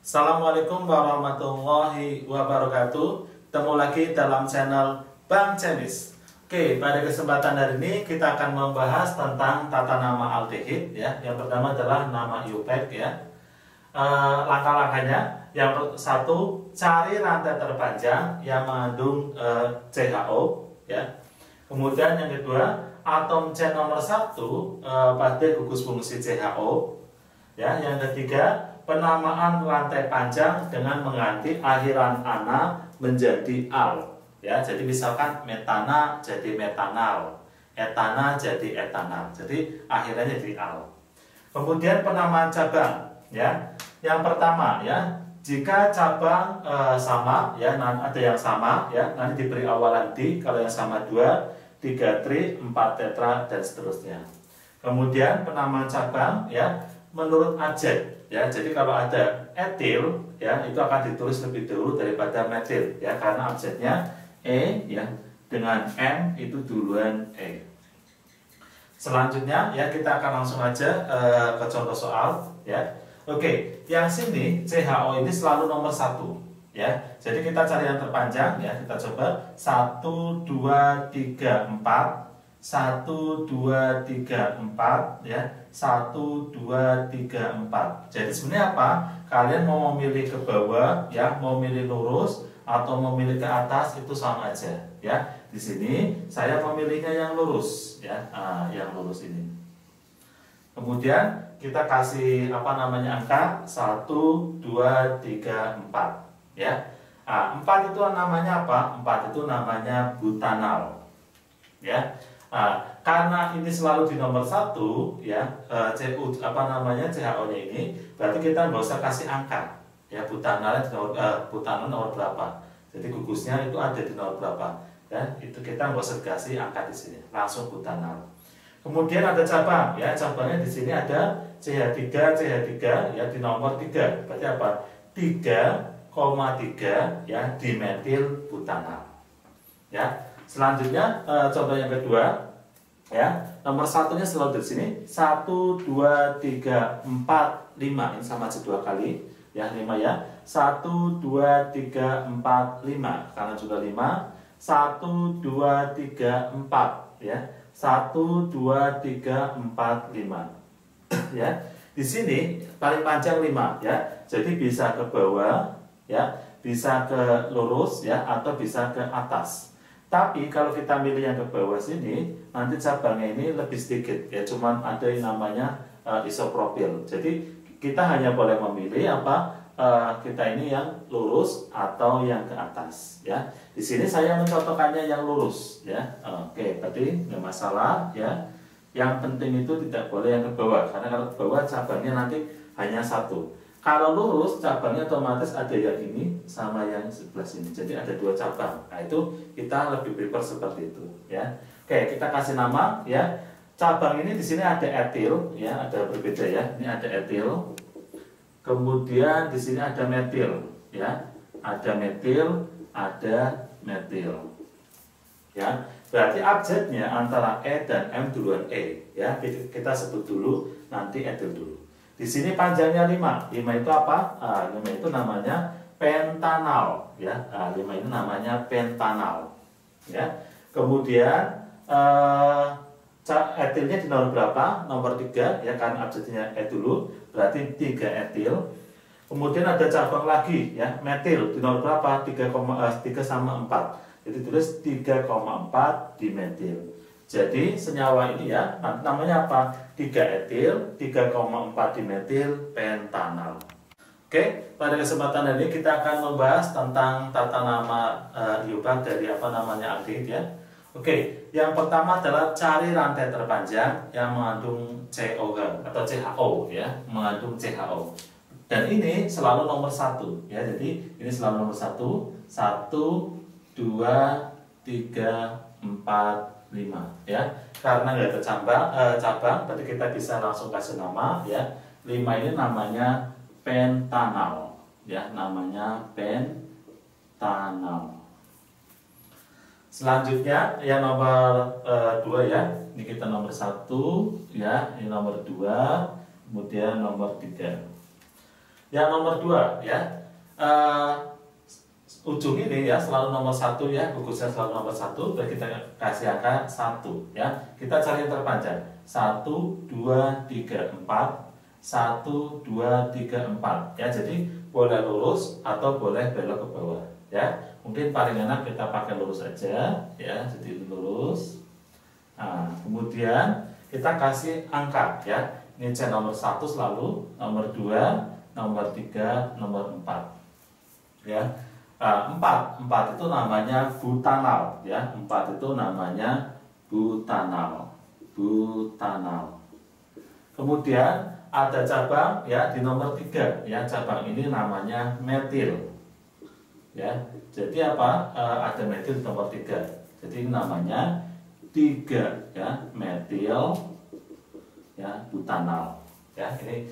Assalamualaikum warahmatullahi wabarakatuh. Ketemu lagi dalam channel Bang Cemis. Oke, pada kesempatan hari ini kita akan membahas tentang tata nama aldehid ya. Yang pertama adalah nama IUPAC ya. Langkah-langkahnya, yang satu, cari rantai terpanjang yang mengandung CHO ya. Kemudian yang kedua, atom C nomor 1 pada gugus fungsi CHO ya. Yang ketiga, penamaan rantai panjang dengan mengganti akhiran ana menjadi al ya. Jadi misalkan metana jadi metanal, etana jadi etanal, jadi akhirnya jadi al. Kemudian penamaan cabang ya. Yang pertama ya, jika cabang sama ya, ada yang sama ya, nanti diberi awalan di, kalau yang sama 2, 3 tri, 4 tetra dan seterusnya. Kemudian penamaan cabang ya menurut abjad ya. Jadi kalau ada etil ya, itu akan ditulis lebih dahulu daripada metil ya, karena abjadnya E ya, dengan M itu duluan E. Selanjutnya ya, kita akan langsung aja ke contoh soal ya. Oke, yang sini CHO ini selalu nomor 1 ya. Jadi kita cari yang terpanjang ya, kita coba 1 2 3 4 1 2 3 4 ya, 1 2 3 4. Jadi sebenarnya apa? Kalian mau memilih ke bawah ya, mau memilih lurus atau memilih ke atas, itu sama aja ya. Di sini saya memilihnya yang lurus ya, yang lurus ini. Kemudian kita kasih angka 1 2 3 4 ya. 4 itu namanya apa? 4 itu namanya butanal ya. Karena ini selalu di nomor 1 ya, CHO-nya ini, berarti kita nggak usah kasih angka ya. Butanal nomor berapa, jadi gugusnya itu ada di nomor berapa ya, itu kita nggak usah kasih angka di sini, langsung butanal. Kemudian ada cabang ya, cabangnya di sini ada CH3 ya, di nomor 3, berarti apa? 3,3 ya, dimetil butanal ya. Selanjutnya contoh yang kedua ya, nomor satunya selalu di sini 1 2 3 4 5, ini sama aja 2 kali ya, 5 ya. 1 2 3 4 5 karena juga 5. 1 2 3 4 ya. 1 2 3 4 5 ya. Di sini paling panjang 5 ya. Jadi bisa ke bawah ya, bisa ke lurus ya, atau bisa ke atas. Tapi kalau kita milih yang ke bawah sini, nanti cabangnya ini lebih sedikit ya, cuman ada yang namanya isopropil. Jadi kita hanya boleh memilih kita ini yang lurus atau yang ke atas ya. Di sini saya mencontohkannya yang lurus ya. Oke, berarti nggak masalah ya. Yang penting itu tidak boleh yang ke bawah, karena kalau ke bawah cabangnya nanti hanya 1. Kalau lurus cabangnya otomatis ada yang ini sama yang sebelah sini, jadi ada 2 cabang. Nah itu kita lebih prefer seperti itu ya. Oke, kita kasih nama ya. Cabang ini di sini ada etil ya, ada berbeda ya. Ini ada etil. Kemudian di sini ada metil ya. Ada metil, ada metil. Ya. Berarti abjadnya antara E dan M duluan E ya. Kita sebut dulu, nanti etil dulu. Di sini panjangnya 5. 5 itu apa? 5 itu namanya pentanal ya. 5 ini namanya pentanal ya. Kemudian etilnya di nomor berapa? Nomor 3 ya, kan abjadnya E dulu, berarti 3 etil. Kemudian ada cabang lagi ya, metil di nomor berapa? 3 sama 4. Jadi tulis 3,4 dimetil. Jadi senyawa ini ya, namanya apa? 3 etil, 3,4 dimetil pentanal. Oke, pada kesempatan hari ini kita akan membahas tentang tata nama IUPAC dari aldehid ya. Oke, yang pertama adalah cari rantai terpanjang yang mengandung CHO atau CHO ya, mengandung CHO. Dan ini selalu nomor 1 ya. Jadi ini selalu nomor 1. 1 2 3 4 5 ya. Karena nggak ada cabang, berarti kita bisa langsung kasih nama ya. 5 ini namanya pentanal ya, namanya pentanal. Selanjutnya yang nomor 2 ya. Ini kita nomor 1 ya, ini nomor 2, kemudian nomor 3. Yang nomor 2 ya, ujung ini ya selalu nomor 1 ya, gugusnya selalu nomor 1, berarti kita kasih angka 1 ya. Kita cari yang terpanjang. 1 2 3 4 1 2 3 4 ya. Jadi boleh lurus atau boleh belok ke bawah ya. Mungkin paling enak kita pakai lurus aja ya, jadi lurus. Nah, kemudian kita kasih angka ya. Ini C nomor 1 selalu, nomor 2, nomor 3, nomor 4 ya. 4 itu namanya butanal ya. 4 itu namanya butanal. Kemudian ada cabang ya di nomor 3 ya. Cabang ini namanya metil ya. Jadi apa? Ada metil di nomor 3. Jadi ini namanya 3 ya, metil ya, butanal ya. Ini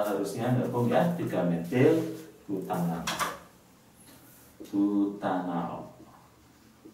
harusnya gabung ya, 3 metil butanal.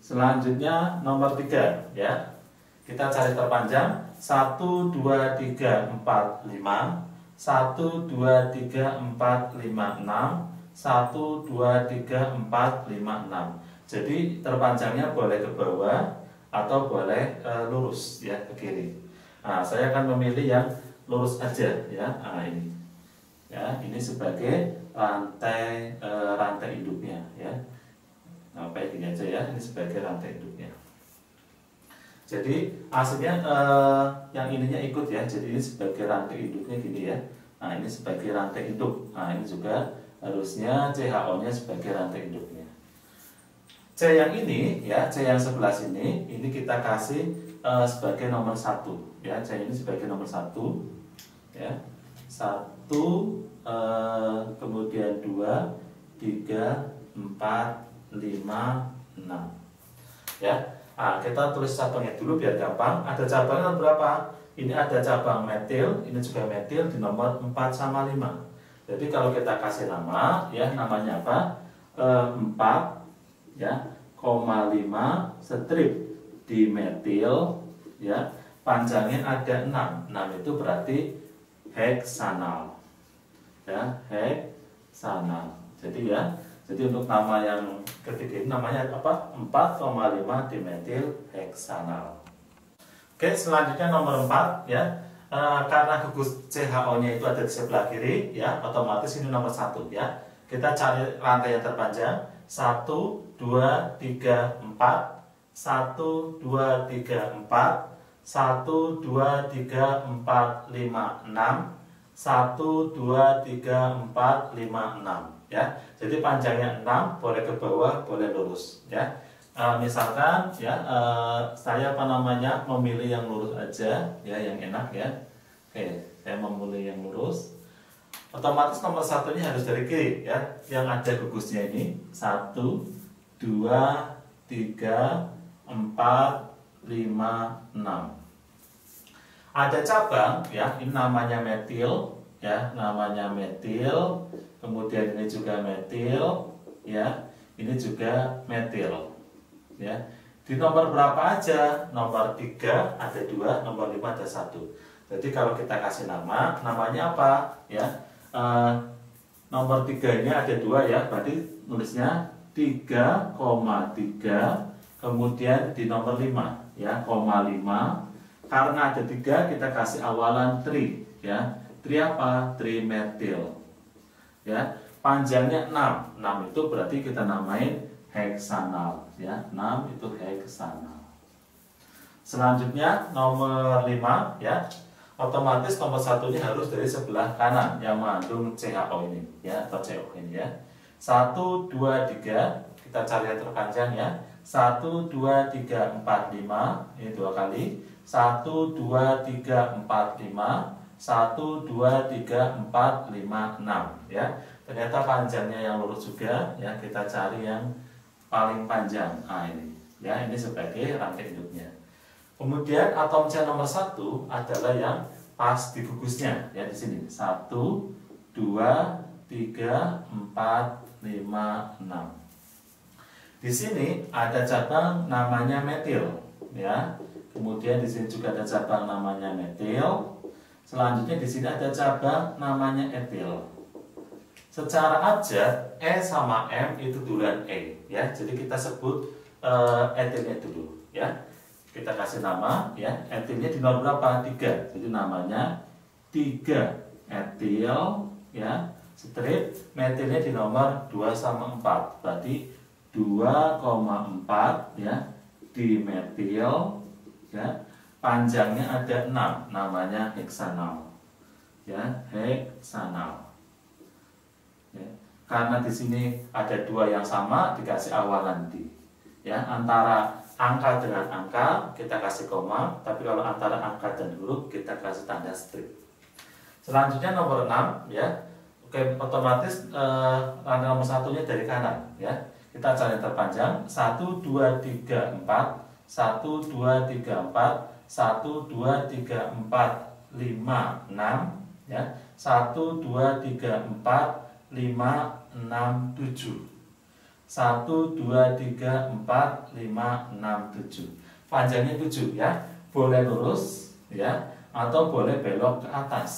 Selanjutnya nomor 3 ya. Kita cari terpanjang. 1 2 3 4 5 1 2 3 4 5 6 1 2 3 4 5 6. Jadi terpanjangnya boleh ke bawah atau boleh lurus ya, ke kiri. Nah, saya akan memilih yang lurus aja ya. Nah, ini ya, ini sebagai rantai induknya ya. Nah, kayak gini aja ya, ini sebagai rantai induknya. Jadi aslinya yang ininya ikut ya, jadi ini sebagai rantai induknya gini ya. Nah, ini sebagai rantai induk. Nah, ini juga harusnya CHO nya sebagai rantai induknya. C yang ini ya, C yang sebelah sini, ini kita kasih sebagai nomor 1 ya. C ini sebagai nomor 1 ya. 1 kemudian 2 3 4 5 6 ya. Nah, kita tulis cabangnya dulu biar gampang. Ada cabangnya berapa? Ini ada cabang metil, ini juga metil di nomor 4 sama 5. Jadi kalau kita kasih nama ya, namanya apa? 4 ya, 5 strip di metil ya. Panjangnya ada 6. 6 itu berarti heksanal ya, heksanal. Jadi ya, jadi untuk nama yang ketiga ini namanya apa? 4,5 dimetil heksanal. Oke, selanjutnya nomor 4 ya. Karena gugus CHO-nya itu ada di sebelah kiri ya, otomatis ini nomor 1 ya. Kita cari rantai yang terpanjang. 1 2 3 4 1 2 3 4 1 2 3 4 5 6 1 2 3 4 5 6 ya. Jadi panjangnya 6, boleh ke bawah, boleh lurus ya. Misalkan ya, saya memilih yang lurus aja ya, yang enak ya. Oke, saya memilih yang lurus. Otomatis nomor 1-nya harus dari kiri ya, yang ada gugusnya ini. 1 2 3 4 5 6. Ada cabang ya, ini namanya metil ya, namanya metil. Kemudian ini juga metil ya, ini juga metil ya. Di nomor berapa aja? Nomor 3 ada 2, nomor 5 ada 1. Jadi kalau kita kasih nama, namanya apa ya? Nomor 3 ini ada 2 ya, berarti nulisnya 3,3. Kemudian di nomor 5 ya, 5. Karena ada 3, kita kasih awalan tri ya. Tri apa? Trimetil ya. Panjangnya 6. 6 itu berarti kita namain heksanal ya. 6 itu heksanal. Selanjutnya nomor 5 ya. Otomatis nomor 1-nya harus dari sebelah kanan yang mengandung CHO ini ya, atau COH ini ya. 1 2 3, kita cari yang terpanjang ya. 1 2 3 4 5, ini 2 kali. 1 2 3 4 5, 1 2 3 4 5 6 ya. Ternyata panjangnya yang lurus juga ya, kita cari yang paling panjang. Nah, ini ya, ini sebagai rantai induknya. Kemudian atom C nomor 1 adalah yang pas di gugusnya ya, di sini. 1 2 3 4 5 6. Di sini ada cabang namanya metil ya. Kemudian di sini juga ada cabang namanya metil. Selanjutnya di sini ada cabang namanya etil. Secara abjad E sama M itu duluan E ya. Jadi kita sebut etilnya dulu ya. Kita kasih nama ya. Etilnya di nomor berapa? 3. Jadi namanya 3 etil ya. Strip metilnya di nomor 2 sama 4. Berarti 2,4 ya dimetil ya. Panjangnya ada 6, namanya heksanal ya, heksanal. Ya. Karena di sini ada 2 yang sama dikasih awalan di. Ya, antara angka dengan angka kita kasih koma, tapi kalau antara angka dan huruf kita kasih tanda strip. Selanjutnya nomor 6 ya. Oke, otomatis rangka nomor satunya dari kanan ya. Kita cari yang terpanjang 1 2 3 4 1 2 3 4 1 2 3 4 5 6 ya. 1 2 3 4 5, 6, 7 1, 2, 3, 4, 5, 6, 7 panjangnya 7 ya. Boleh lurus ya, atau boleh belok ke atas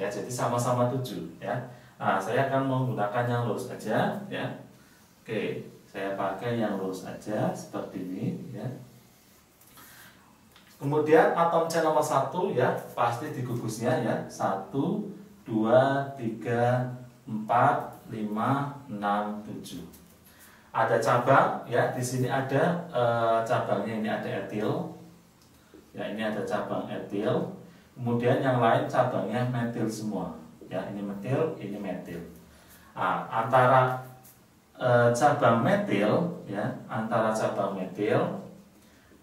ya. Jadi sama-sama 7 ya. Nah, saya akan menggunakan yang lurus aja ya. Oke, saya pakai yang lurus aja seperti ini ya. Kemudian atom C nomor 1 ya, pasti digugusnya ya. 1, 2, 3, 4, 5, 6, 7. Ada cabang ya, di sini ada cabangnya, ini ada etil. Ya, ini ada cabang etil. Kemudian yang lain cabangnya metil semua. Ya, ini metil, ini metil. Nah, antara cabang metil ya, antara cabang metil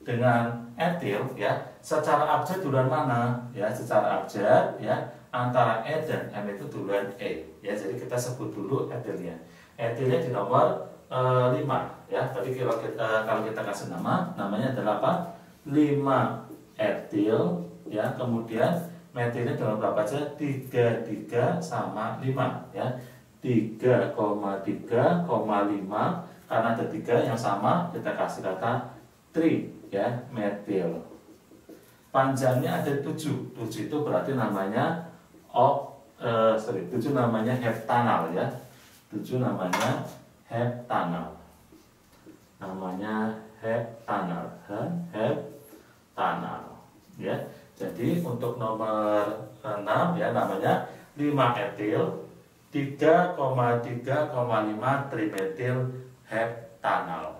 dengan etil ya, secara abjad duluan mana? Ya, secara abjad ya, antara E dan M itu duluan E ya. Jadi kita sebut dulu etilnya. Etilnya di nomor 5 ya. Tadi kalau kita kasih nama, namanya adalah apa? 5 etil ya. Kemudian metilnya di nomor berapa aja? 3 sama 5 ya. 3,3,5. Karena ada 3 yang sama, kita kasih kata tri ya, metil. Panjangnya ada 7. 7 itu berarti namanya 7 namanya heptanal ya. 7 namanya heptanal. Namanya heptanal. Heptanal ya. Jadi untuk nomor 6 ya, namanya 5 etil 3,3,5 trimetil heptanal.